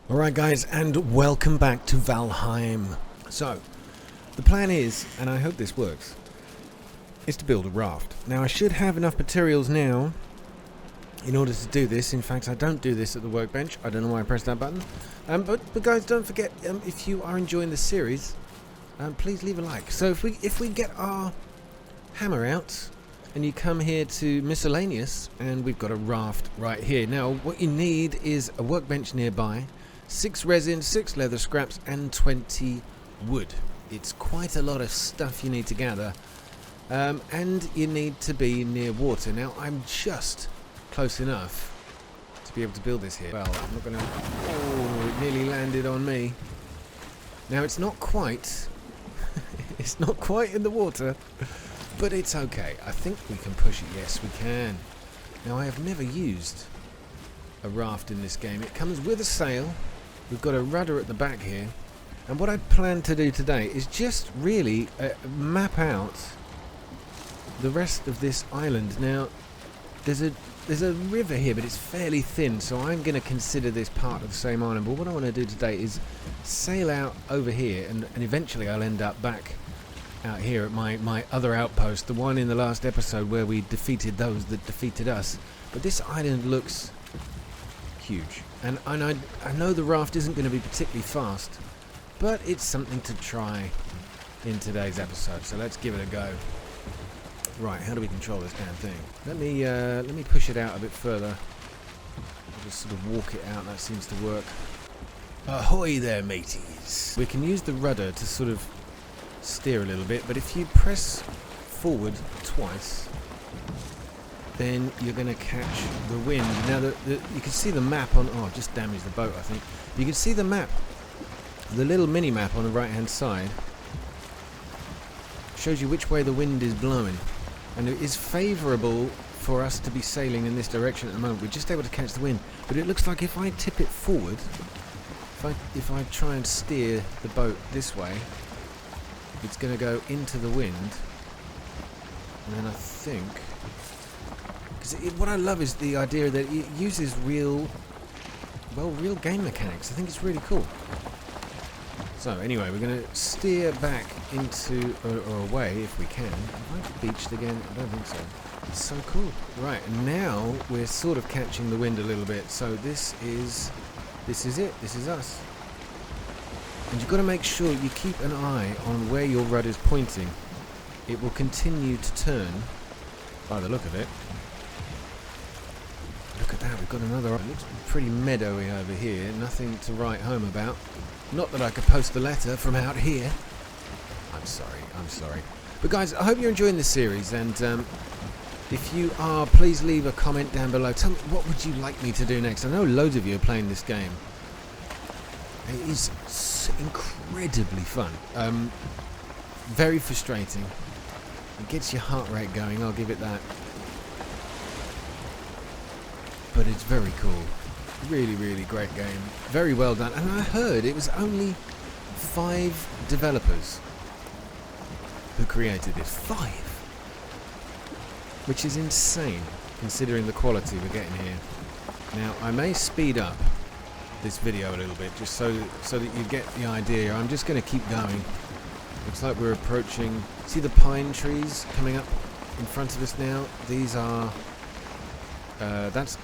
Alright guys, and welcome back to Valheim. So, the plan is, and I hope this works, is to build a raft. Now I should have enough materials now in order to do this. In fact, I don't do this at the workbench. I don't know why I pressed that button. But guys, don't forget, if you are enjoying this series, please leave a like. So if we get our hammer out, and you come here to miscellaneous, and we've got a raft right here. Now, what you need is a workbench nearby, 6 resin, 6 leather scraps, and 20 wood. It's quite a lot of stuff you need to gather, and you need to be near water. Now, I'm just close enough to be able to build this here. Well, I'm not going to... Oh, it nearly landed on me. Now, it's not quite... it's not quite in the water, but it's okay. I think we can push it. Yes, we can. Now, I have never used a raft in this game. It comes with a sail. We've got a rudder at the back here. And what I plan to do today is just really map out the rest of this island. Now, there's a river here, but it's fairly thin, so I'm going to consider this part of the same island. But what I want to do today is sail out over here, and eventually I'll end up back out here at my other outpost, the one in the last episode where we defeated those that defeated us. But this island looks huge, and I know the raft isn't going to be particularly fast, but it's something to try in today's episode, so let's give it a go. Right, how do we control this damn thing? Let me push it out a bit further. I'll just sort of walk it out. That seems to work. Ahoy there, mateys! We can use the rudder to sort of steer a little bit, but if you press forward twice, then you're going to catch the wind. Now, you can see the map on... Oh, I've just damaged the boat, I think. You can see the map, the little mini-map on the right-hand side, shows you which way the wind is blowing. And it is favourable for us to be sailing in this direction at the moment. We're just able to catch the wind. But it looks like if I tip it forward, if I try and steer the boat this way, it's going to go into the wind. And then I think... what I love is the idea that it uses real game mechanics. I think it's really cool. So anyway, we're going to steer back into or away if we can. Have I beached again? I don't think so. It's so cool. Right, and now we're sort of catching the wind a little bit. So this is it. This is us. And you've got to make sure you keep an eye on where your rudder's pointing. It will continue to turn by the look of it. Look at that, we've got another... It looks pretty meadowy over here, nothing to write home about. Not that I could post the letter from out here. I'm sorry. But guys, I hope you're enjoying this series, and if you are, please leave a comment down below. Tell me, what would you like me to do next? I know loads of you are playing this game. It is incredibly fun. Very frustrating. It gets your heart rate going, I'll give it that. But it's very cool. Really, really great game. Very well done. And I heard it was only 5 developers who created this. 5! Which is insane, considering the quality we're getting here. Now, I may speed up this video a little bit, just so that you get the idea. I'm just going to keep going. Looks like we're approaching... See the pine trees coming up in front of us now? These are... that's...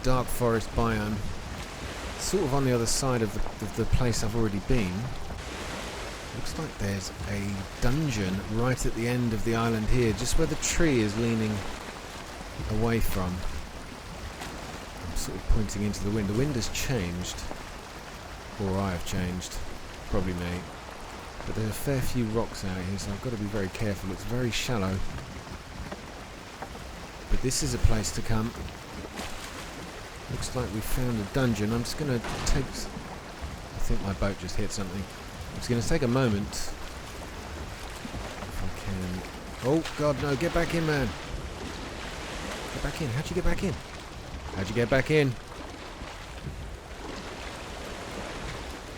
dark forest biome, sort of on the other side of the place I've already been. Looks like there's a dungeon right at the end of the island here, just where the tree is leaning away from. I'm sort of pointing into the wind. The wind has changed, or I have changed, probably me. But there are a fair few rocks out here, so I've got to be very careful. It's very shallow. But this is a place to come. Looks like we found a dungeon. I'm just going to take... I think my boat just hit something. I'm just going to take a moment. If I can... Oh, God, no. Get back in, man. Get back in. How'd you get back in? How'd you get back in?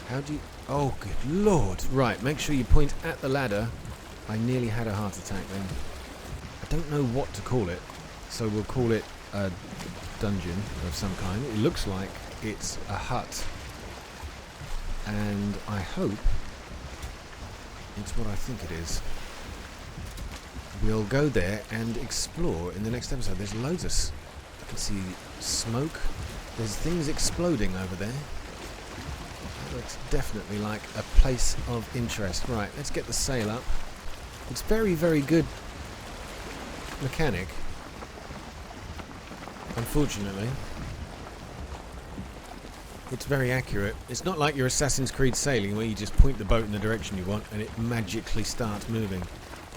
How'd you... Oh, good Lord. Right, make sure you point at the ladder. I nearly had a heart attack then. I don't know what to call it, so we'll call it a dungeon of some kind. It looks like it's a hut and I hope it's what I think it is. We'll go there and explore in the next episode. There's loads of... I can see smoke. There's things exploding over there. That looks definitely like a place of interest. Right, let's get the sail up. It's very, very good mechanic. Unfortunately. It's very accurate. It's not like your Assassin's Creed sailing where you just point the boat in the direction you want and it magically starts moving.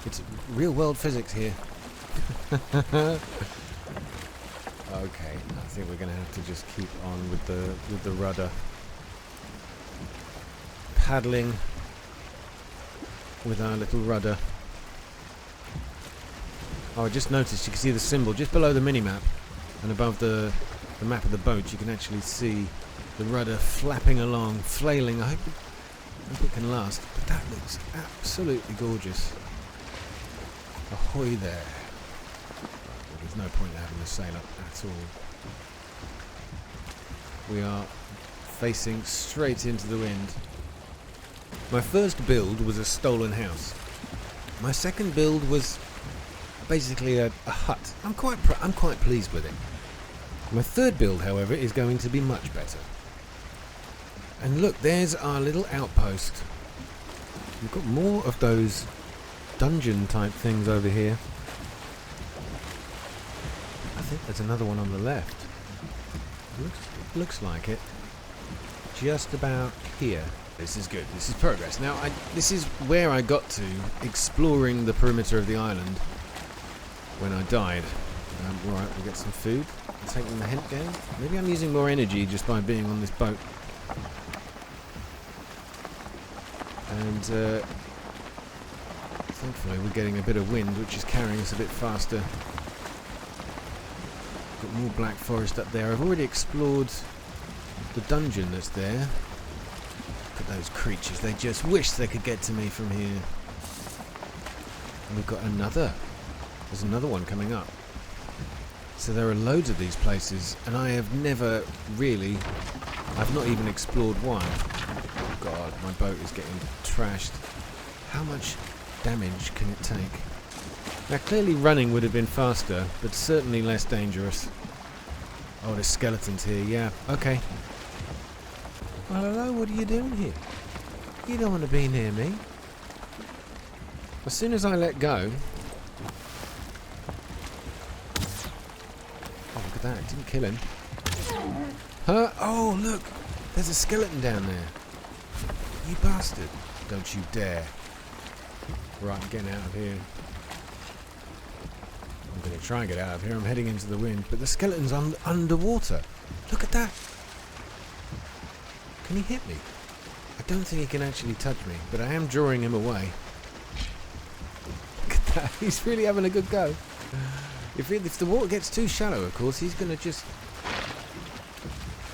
It's real world physics here. Okay, I think we're going to have to just keep on with the rudder. Paddling with our little rudder. Oh, I just noticed you can see the symbol just below the mini-map and above the map of the boat. You can actually see the rudder flapping along, flailing. I hope it can last, but that looks absolutely gorgeous. Ahoy there. Well, there's no point in having the sail up at all. We are facing straight into the wind. My first build was a stolen house. My second build was basically a hut. I'm quite pleased with it. My third build, however, is going to be much better. And look, there's our little outpost. We've got more of those dungeon type things over here. I think there's another one on the left. Looks like it. Just about here. This is good. This is progress. Now, this is where I got to exploring the perimeter of the island when I died. Alright, we'll get some food. Taking the hint game. Maybe I'm using more energy just by being on this boat. And thankfully we're getting a bit of wind, which is carrying us a bit faster. Got more black forest up there. I've already explored the dungeon that's there. Look at those creatures. They just wish they could get to me from here. And we've got another. There's another one coming up. So there are loads of these places, and I have never really... I've not even explored one. Oh god, my boat is getting trashed. How much damage can it take? Now clearly running would have been faster, but certainly less dangerous. Oh, there's skeletons here, yeah, okay. Well, hello, what are you doing here? You don't want to be near me. As soon as I let go... Oh, look at that, it didn't kill him. Huh? Oh, look! There's a skeleton down there. You bastard. Don't you dare. Right, I'm getting out of here. I'm going to try and get out of here. I'm heading into the wind. But the skeleton's underwater. Look at that. Can he hit me? I don't think he can actually touch me, but I am drawing him away. Look at that. He's really having a good go. If the water gets too shallow, of course, he's going to just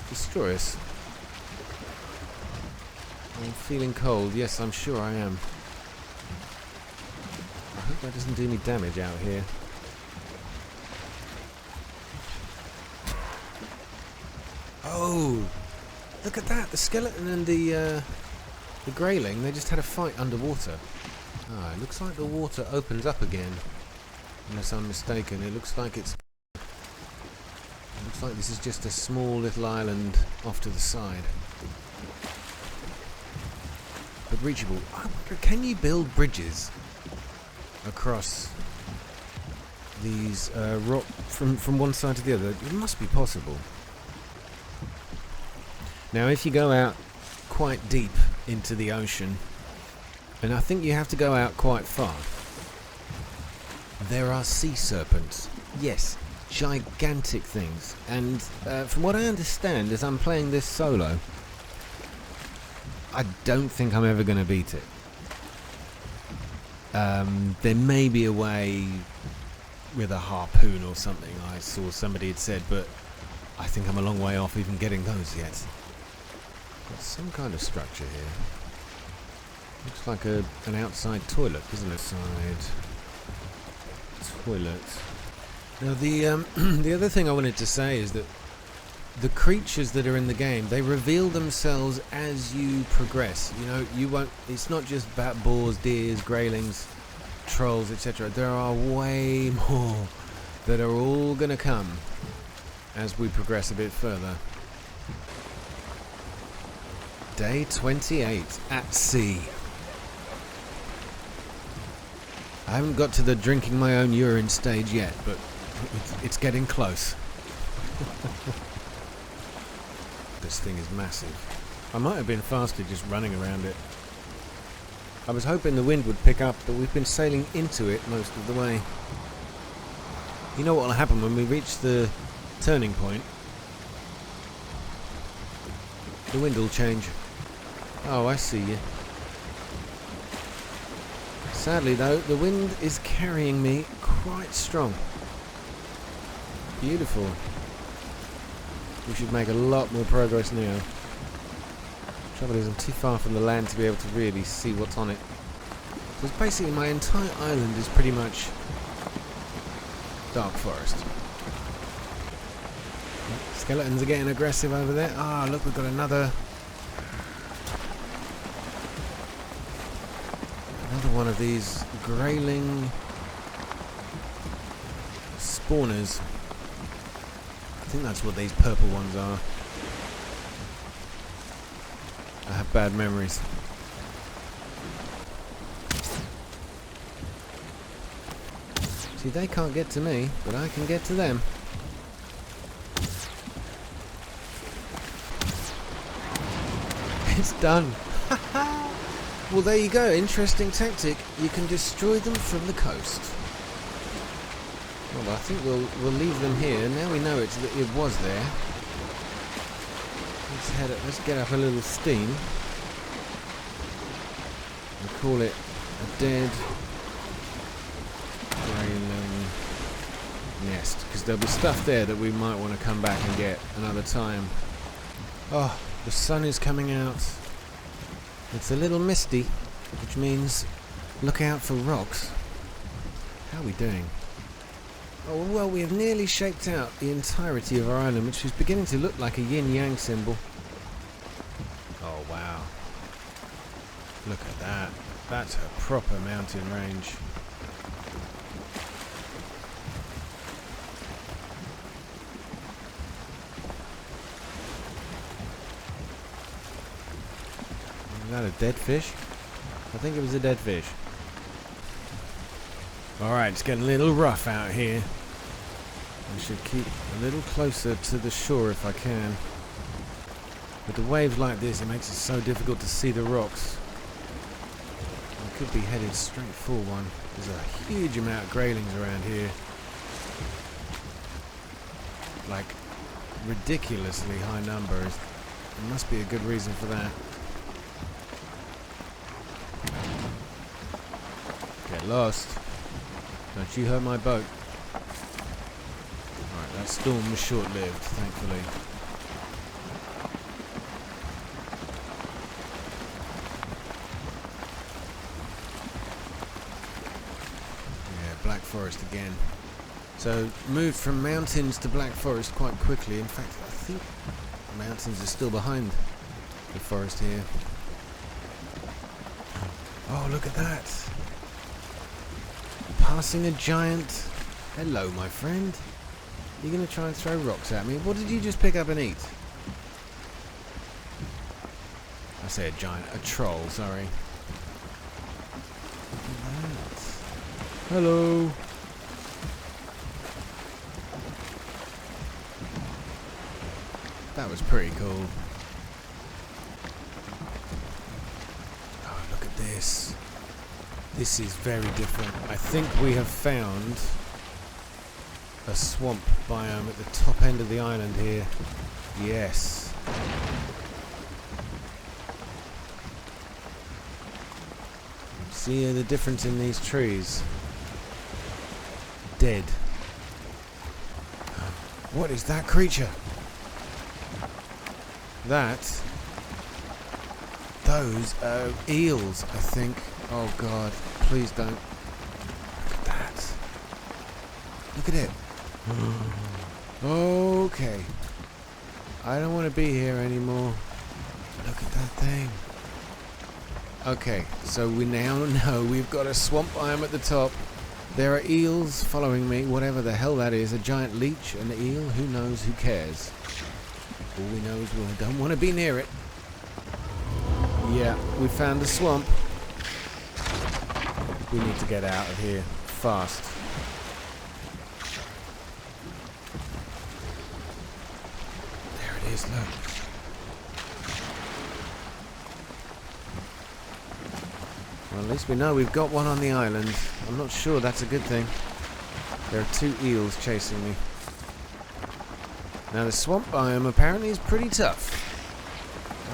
destroy us. I'm feeling cold. Yes, I'm sure I am. I hope that doesn't do me damage out here. Oh! Look at that! The skeleton and the greyling, they just had a fight underwater. Ah, it looks like the water opens up again. Unless I'm mistaken. It looks like it's... It looks like this is just a small little island off to the side. But reachable. I wonder, can you build bridges across these rock from one side to the other? It must be possible. Now, if you go out quite deep into the ocean, and I think you have to go out quite far, there are sea serpents. Yes, gigantic things. And from what I understand, as I'm playing this solo, I don't think I'm ever going to beat it. There may be a way with a harpoon or something, I saw somebody had said, but I think I'm a long way off even getting those yet. Got some kind of structure here. Looks like an outside toilet, isn't it? Outside toilet. Now the the other thing I wanted to say is that the creatures that are in the game, they reveal themselves as you progress. You know, you won't. It's not just about boars, deers, greylings, trolls, etc. There are way more that are all gonna come as we progress a bit further. Day 28 at sea. I haven't got to the drinking my own urine stage yet, but it's getting close. This thing is massive. I might have been faster just running around it. I was hoping the wind would pick up, but we've been sailing into it most of the way. You know what will happen when we reach the turning point? The wind will change. Oh, I see you. Sadly though, the wind is carrying me quite strong. Beautiful. We should make a lot more progress now. Trouble is I'm too far from the land to be able to really see what's on it. Because basically my entire island is pretty much dark forest. Skeletons are getting aggressive over there. Ah, look, we've got another one of these greyling spawners. I think that's what these purple ones are. I have bad memories. See, they can't get to me, but I can get to them. It's done. Well, there you go. Interesting tactic. You can destroy them from the coast. Well, I think we'll leave them here. Now we know it was there. Let's head up. Let's get up a little steam and call it a dead greyling nest, because there'll be stuff there that we might want to come back and get another time. Oh, the sun is coming out. It's a little misty, which means look out for rocks. How are we doing? Oh, well, we have nearly shaped out the entirety of our island, which is beginning to look like a yin-yang symbol. Oh, wow. Look at that. That's a proper mountain range. Is that a dead fish? I think it was a dead fish. Alright, it's getting a little rough out here. I should keep a little closer to the shore if I can. With the waves like this, it makes it so difficult to see the rocks. I could be headed straight for one. There's a huge amount of greylings around here. Like, ridiculously high numbers. There must be a good reason for that. Get lost. Don't you hurt my boat. Alright, that storm was short-lived, thankfully. Yeah, Black Forest again. So, moved from mountains to Black Forest quite quickly. In fact, I think the mountains are still behind the forest here. Oh, look at that! Passing a giant. Hello, my friend. You're going to try and throw rocks at me? What did you just pick up and eat? I say a giant. A troll, sorry. Look at that. Hello. That was pretty cool. Oh, look at this. This is very different. I think we have found a swamp biome at the top end of the island here. Yes. See the difference in these trees? Dead. What is that creature? Those are eels, I think. Oh god, please don't. Look at that. Look at it. Okay. I don't want to be here anymore. Look at that thing. Okay, so we now know we've got a swamp biome at the top. There are eels following me, whatever the hell that is. A giant leech, an eel, who knows, who cares. All we know is we don't want to be near it. Yeah, we found the swamp. We need to get out of here fast. There it is, look. Well, at least we know we've got one on the island. I'm not sure that's a good thing. There are 2 eels chasing me. Now the swamp biome apparently is pretty tough.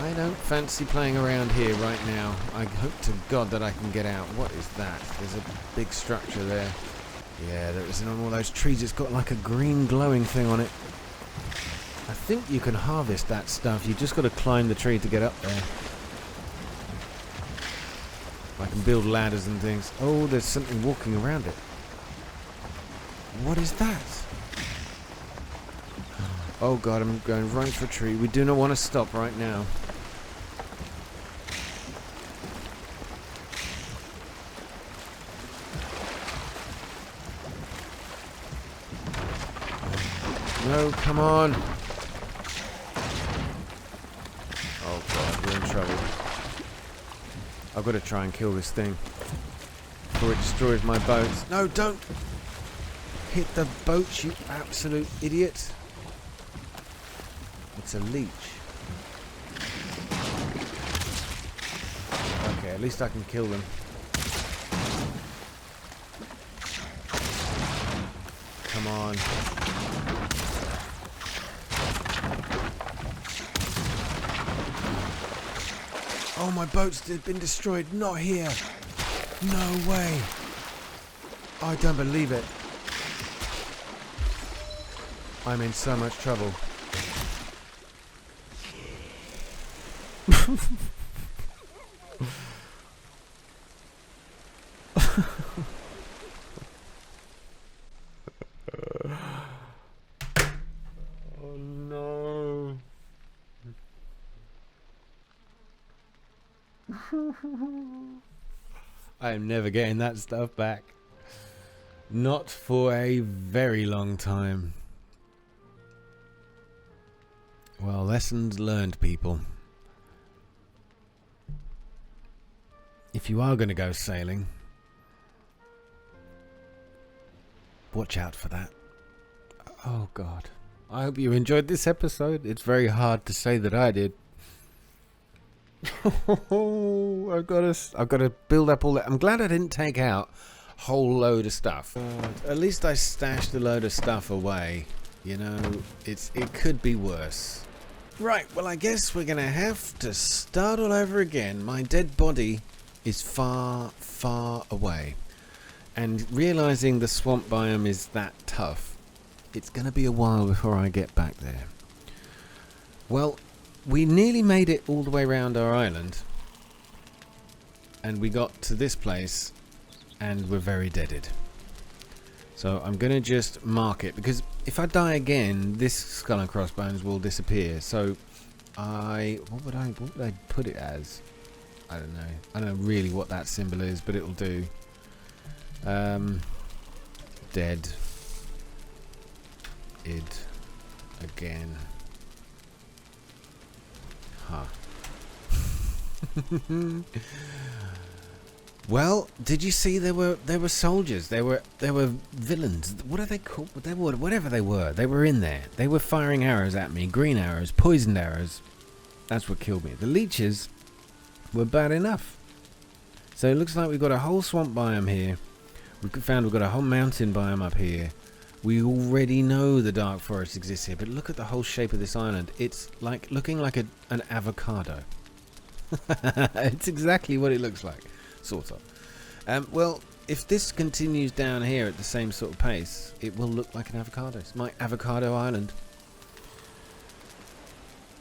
I don't fancy playing around here right now. I hope to God that I can get out. What is that? There's a big structure there. Yeah, there isn't on all those trees. It's got like a green glowing thing on it. I think you can harvest that stuff. You just got to climb the tree to get up there. I can build ladders and things. Oh, there's something walking around it. What is that? Oh God, I'm going right for a tree. We do not want to stop right now. No, come on. Oh God, we're in trouble. I've got to try and kill this thing before it destroys my boats. No, don't hit the boat, you absolute idiot. It's a leech. Okay, at least I can kill them. Come on. Oh, my boat's been destroyed. Not here. No way. I don't believe it. I'm in so much trouble. Oh no. I am never getting that stuff back. Not for a very long time. Well, lessons learned, people. If you are going to go sailing, watch out for that. Oh God. I hope you enjoyed this episode. It's very hard to say that I did. I've got to build up all that. I'm glad I didn't take out a whole load of stuff. At least I stashed a load of stuff away. You know, it could be worse. Right, well, I guess we're going to have to start all over again. My dead body is far, far away. And realizing the swamp biome is that tough, it's going to be a while before I get back there. Well, we nearly made it all the way around our island. And we got to this place, and we're very deaded. So I'm going to just mark it, because if I die again, this skull and crossbones will disappear. So what would I put it as? I don't know. I don't know really what that symbol is, but it'll do. Dead. Id. Again. Huh. Well, did you see there were soldiers? There were villains. What are they called? Whatever they were. They were in there. They were firing arrows at me. Green arrows, poisoned arrows. That's what killed me. The leeches were bad enough. So it looks like we've got a whole swamp biome here. We've got a whole mountain biome up here. We already know the dark forest exists here, but look at the whole shape of this island. It's like looking like an avocado. It's exactly what it looks like, sort of. Well, if this continues down here at the same sort of pace, it will look like an avocado. It's my avocado island.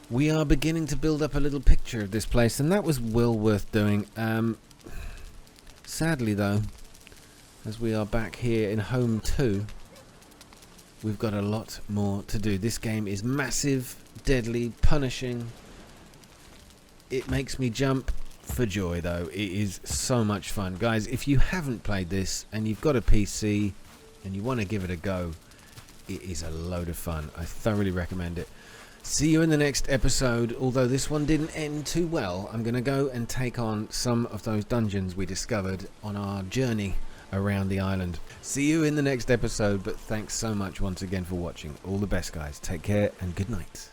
We are beginning to build up a little picture of this place, and that was well worth doing. Sadly, though, as we are back here in Home 2, we've got a lot more to do. This game is massive. deadly, punishing. It makes me jump for joy, though. It is so much fun. Guys, if you haven't played this and you've got a PC and you want to give it a go, it is a load of fun. I thoroughly recommend it. See you in the next episode. Although this one didn't end too well, I'm going to go and take on some of those dungeons we discovered on our journey around the island. See you in the next episode, but thanks so much once again for watching. All the best, guys. Take care and good night.